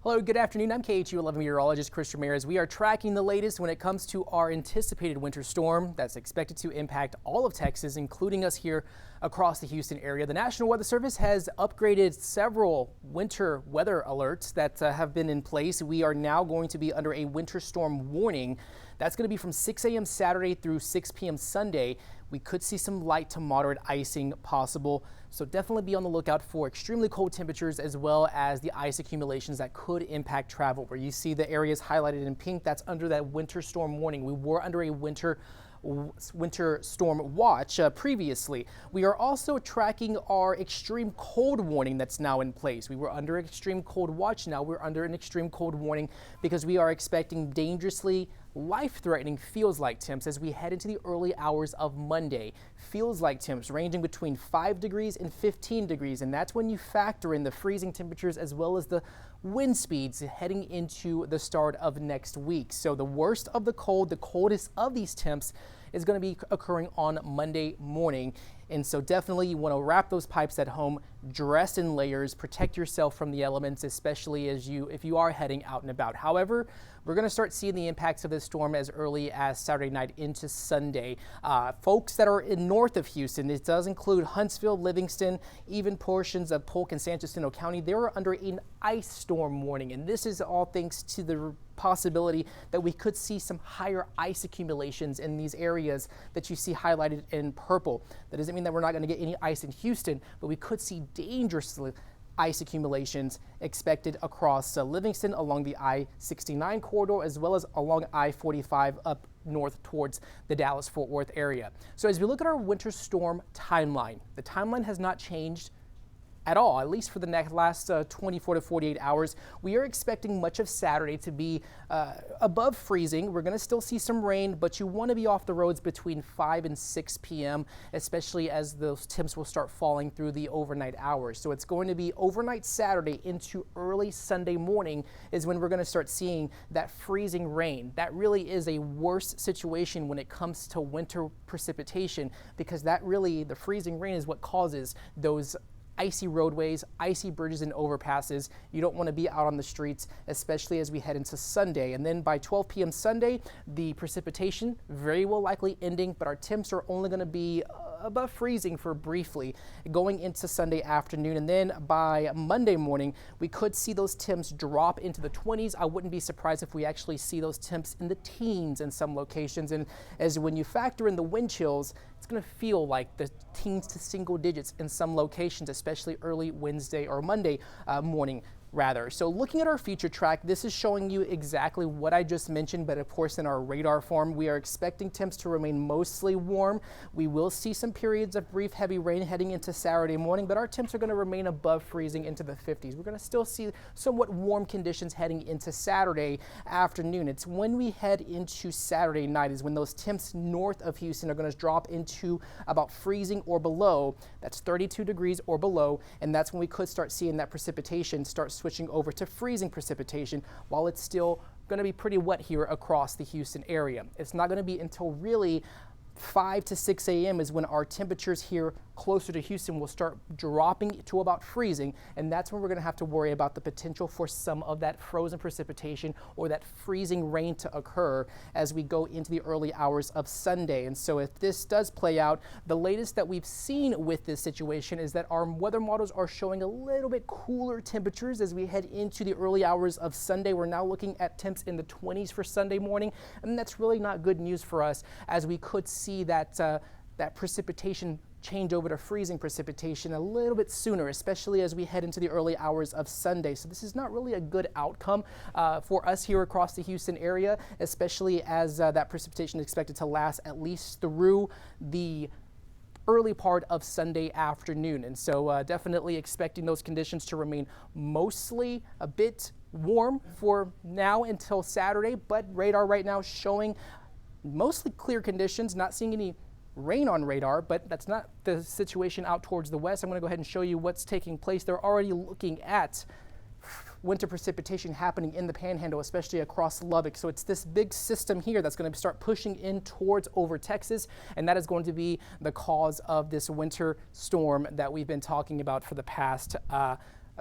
Hello, good afternoon. I'm KHOU 11 Meteorologist Chris Ramirez. We are tracking the latest when it comes to our anticipated winter storm that's expected to impact all of Texas, including us here across the Houston area. The National Weather Service has upgraded several winter weather alerts that have been in place. We are now going to be under a winter storm warning. That's going to be from 6 a.m. Saturday through 6 p.m. Sunday. We could see some light to moderate icing possible, so definitely be on the lookout for extremely cold temperatures as well as the ice accumulations that could impact travel. Where you see the areas highlighted in pink, that's under that winter storm warning. We were under a winter storm watch previously. We are also tracking our extreme cold warning that's now in place. We were under extreme cold watch, now we're under an extreme cold warning because we are expecting dangerously life-threatening feels-like temps as we head into the early hours of Monday. Feels-like temps ranging between 5 degrees and 15 degrees, and that's when you factor in the freezing temperatures as well as the wind speeds heading into the start of next week. So the worst of the cold, the coldest of these temps is going to be occurring on Monday morning. And so definitely you want to wrap those pipes at home, dress in layers, protect yourself from the elements, especially if you are heading out and about. However, we're going to start seeing the impacts of this storm as early as Saturday night into Sunday. Folks that are in north of Houston, it does include Huntsville, Livingston, even portions of Polk and San Jacinto County. They were under an ice storm warning, and this is all thanks to the possibility that we could see some higher ice accumulations in these areas that you see highlighted in purple. That doesn't mean that we're not going to get any ice in Houston, but we could see dangerously ice accumulations expected across Livingston along the I-69 corridor as well as along I-45 up north towards the Dallas-Fort Worth area. So as we look at our winter storm timeline, the timeline has not changed at all, at least for the last 24 to 48 hours. We are expecting much of Saturday to be above freezing. We're going to still see some rain, but you want to be off the roads between 5 and 6 p.m., especially as those temps will start falling through the overnight hours. So it's going to be overnight Saturday into early Sunday morning is when we're going to start seeing that freezing rain. That really is a worse situation when it comes to winter precipitation, because the freezing rain is what causes those icy roadways, icy bridges and overpasses. You don't want to be out on the streets, especially as we head into Sunday. And then by 12 p.m. Sunday, the precipitation very well likely ending, but our temps are only going to be above freezing for briefly going into Sunday afternoon. And then by Monday morning, we could see those temps drop into the 20s. I wouldn't be surprised if we actually see those temps in the teens in some locations. And as when you factor in the wind chills, it's going to feel like the teens to single digits in some locations, especially early Wednesday or Monday morning rather. So looking at our future track, this is showing you exactly what I just mentioned, but of course in our radar form. We are expecting temps to remain mostly warm. We will see some periods of brief heavy rain heading into Saturday morning, but our temps are going to remain above freezing into the 50s. We're going to still see somewhat warm conditions heading into Saturday afternoon. It's when we head into Saturday night is when those temps north of Houston are going to drop into about freezing or below. That's 32 degrees or below, and that's when we could start seeing that precipitation start switching over to freezing precipitation while it's still going to be pretty wet here across the Houston area. It's not going to be until really 5 to 6 a.m. is when our temperatures here closer to Houston will start dropping to about freezing, and that's when we're going to have to worry about the potential for some of that frozen precipitation or that freezing rain to occur as we go into the early hours of Sunday. And so if this does play out, the latest that we've seen with this situation is that our weather models are showing a little bit cooler temperatures as we head into the early hours of Sunday. We're now looking at temps in the 20s for Sunday morning, and that's really not good news for us as we could see that that precipitation change over to freezing precipitation a little bit sooner, especially as we head into the early hours of Sunday. So this is not really a good outcome for us here across the Houston area, especially as that precipitation is expected to last at least through the early part of Sunday afternoon. And so definitely expecting those conditions to remain mostly a bit warm for now until Saturday, but radar right now showing mostly clear conditions, not seeing any rain on radar, but that's not the situation out towards the west. I'm going to go ahead and show you what's taking place. They're already looking at winter precipitation happening in the Panhandle, especially across Lubbock. So it's this big system here that's going to start pushing in towards over Texas, and that is going to be the cause of this winter storm that we've been talking about for the past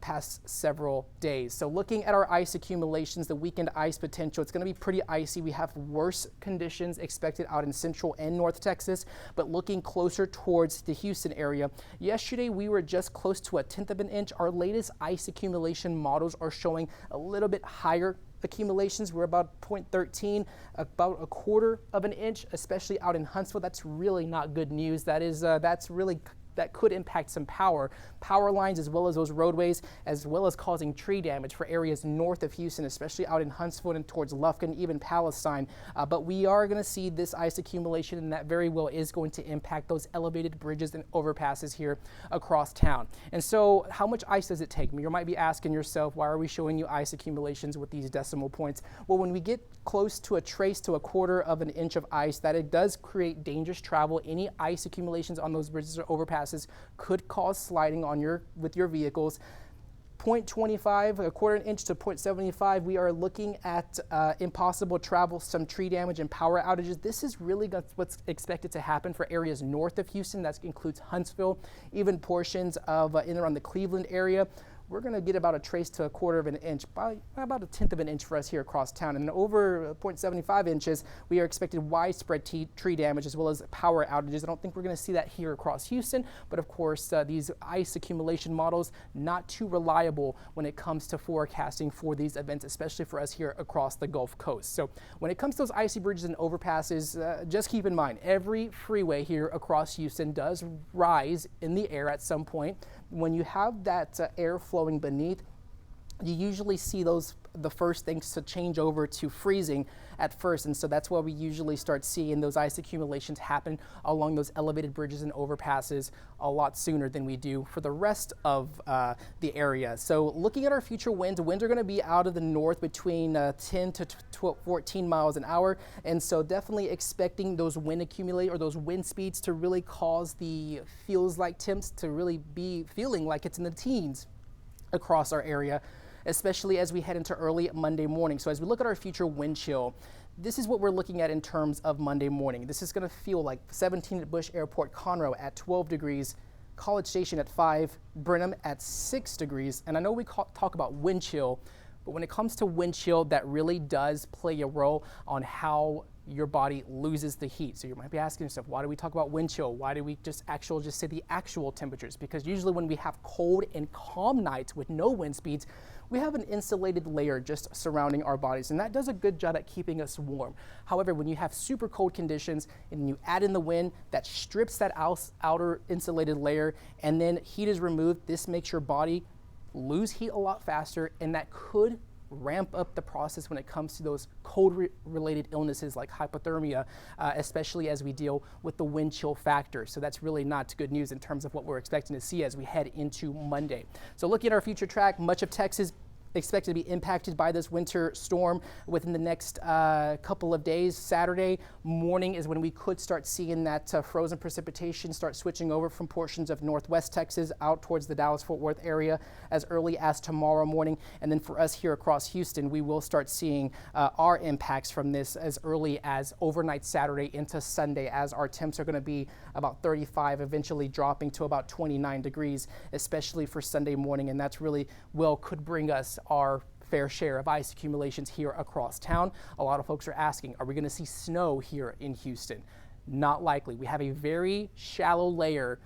past several days. So looking at our ice accumulations, the weekend ice potential, it's going to be pretty icy. We have worse conditions expected out in central and north Texas, but looking closer towards the Houston area. Yesterday, we were just close to 1/10 of an inch. Our latest ice accumulation models are showing a little bit higher accumulations. We're about 0.13, about 1/4 of an inch, especially out in Huntsville. That's really not good news. That could impact some power lines, as well as those roadways, as well as causing tree damage for areas north of Houston, especially out in Huntsville and towards Lufkin, even Palestine. But we are going to see this ice accumulation, and that very well is going to impact those elevated bridges and overpasses here across town. And so how much ice does it take? You might be asking yourself, why are we showing you ice accumulations with these decimal points? Well, when we get close to a trace to 1/4 of an inch of ice, that it does create dangerous travel. Any ice accumulations on those bridges or overpasses could cause sliding with your vehicles. 0.25, 1/4 inch to 0.75, we are looking at impossible travel, some tree damage and power outages. This is really what's expected to happen for areas north of Houston. That includes Huntsville, even portions of in around the Cleveland area. We're going to get about a trace to 1/4 of an inch, by about 1/10 of an inch for us here across town. And over 0.75 inches, we are expected widespread tree damage as well as power outages. I don't think we're going to see that here across Houston, but of course, these ice accumulation models, not too reliable when it comes to forecasting for these events, especially for us here across the Gulf Coast. So when it comes to those icy bridges and overpasses, just keep in mind, every freeway here across Houston does rise in the air at some point. When you have that air flowing beneath, you usually see the first things to change over to freezing at first, and so that's why we usually start seeing those ice accumulations happen along those elevated bridges and overpasses a lot sooner than we do for the rest of the area. So looking at our future winds are going to be out of the north between 10 to 14 miles an hour, and so definitely expecting those wind accumulate or those wind speeds to really cause the feels like temps to really be feeling like it's in the teens across our area, especially as we head into early Monday morning. So as we look at our future wind chill, this is what we're looking at in terms of Monday morning. This is going to feel like 17 at Bush Airport, Conroe at 12 degrees, College Station at 5, Brenham at 6 degrees. And I know we talk about wind chill, but when it comes to wind chill, that really does play a role on how your body loses the heat. So you might be asking yourself, why do we talk about wind chill? Why do we just say the actual temperatures? Because usually when we have cold and calm nights with no wind speeds, we have an insulated layer just surrounding our bodies, and that does a good job at keeping us warm. However, when you have super cold conditions and you add in the wind, that strips that outer insulated layer, and then heat is removed, this makes your body lose heat a lot faster, and that could ramp up the process when it comes to those cold-related illnesses like hypothermia, especially as we deal with the wind chill factor. So that's really not good news in terms of what we're expecting to see as we head into Monday. So looking at our future track, much of Texas expected to be impacted by this winter storm within the next couple of days. Saturday morning is when we could start seeing that frozen precipitation start switching over from portions of northwest Texas out towards the Dallas-Fort Worth area as early as tomorrow morning. And then for us here across Houston, we will start seeing our impacts from this as early as overnight Saturday into Sunday, as our temps are going to be about 35, eventually dropping to about 29 degrees, especially for Sunday morning. And that's really could bring us our fair share of ice accumulations here across town. A lot of folks are asking, are we going to see snow here in Houston? Not likely. We have a very shallow layer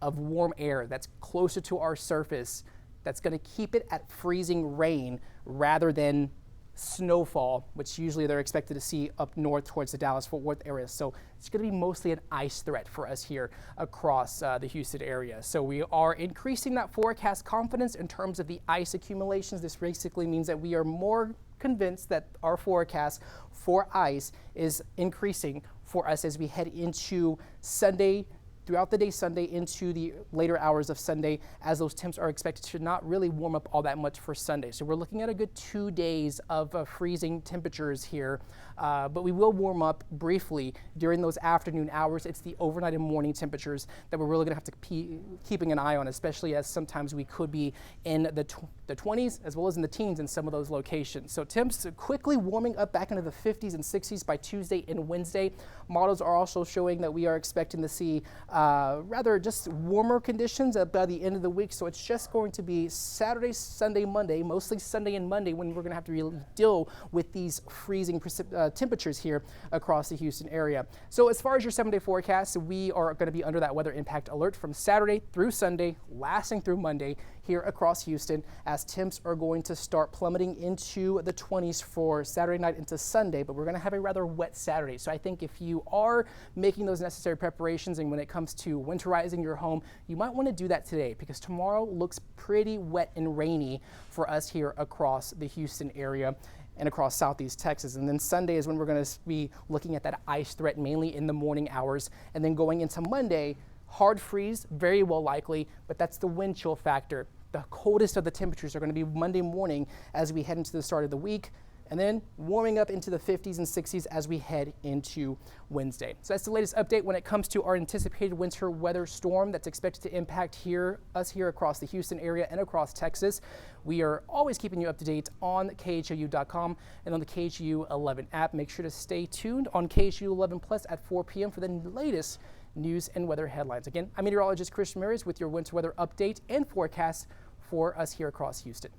of warm air that's closer to our surface that's going to keep it at freezing rain rather than snowfall, which usually they're expected to see up north towards the Dallas-Fort Worth area. So it's going to be mostly an ice threat for us here across the Houston area. So we are increasing that forecast confidence in terms of the ice accumulations. This basically means that we are more convinced that our forecast for ice is increasing for us as we head into Sunday, throughout the day Sunday into the later hours of Sunday, as those temps are expected to not really warm up all that much for Sunday. So we're looking at a good 2 days of freezing temperatures here, but we will warm up briefly during those afternoon hours. It's the overnight and morning temperatures that we're really going to have to keeping an eye on, especially as sometimes we could be in the 20s as well as in the teens in some of those locations. So temps quickly warming up back into the 50s and 60s by Tuesday and Wednesday. Models are also showing that we are expecting to see rather just warmer conditions by the end of the week. So it's just going to be Saturday, Sunday, Monday, mostly Sunday and Monday when we're going to have to really deal with these freezing temperatures here across the Houston area. So as far as your 7-day forecast, we are going to be under that weather impact alert from Saturday through Sunday, lasting through Monday here across Houston, as temps are going to start plummeting into the 20s for Saturday night into Sunday, but we're going to have a rather wet Saturday. So I think if you are making those necessary preparations and when it comes to winterizing your home, you might want to do that today, because tomorrow looks pretty wet and rainy for us here across the Houston area and across southeast Texas. And then Sunday is when we're going to be looking at that ice threat, mainly in the morning hours. And then going into Monday, hard freeze, very well likely, but that's the wind chill factor. The coldest of the temperatures are going to be Monday morning as we head into the start of the week, and then warming up into the 50s and 60s as we head into Wednesday. So that's the latest update when it comes to our anticipated winter weather storm that's expected to impact us here across the Houston area and across Texas. We are always keeping you up to date on KHOU.com and on the KHOU 11 app. Make sure to stay tuned on KHOU 11 Plus at 4 p.m. for the latest news and weather headlines. Again, I'm meteorologist Chris Ramirez with your winter weather update and forecast for us here across Houston.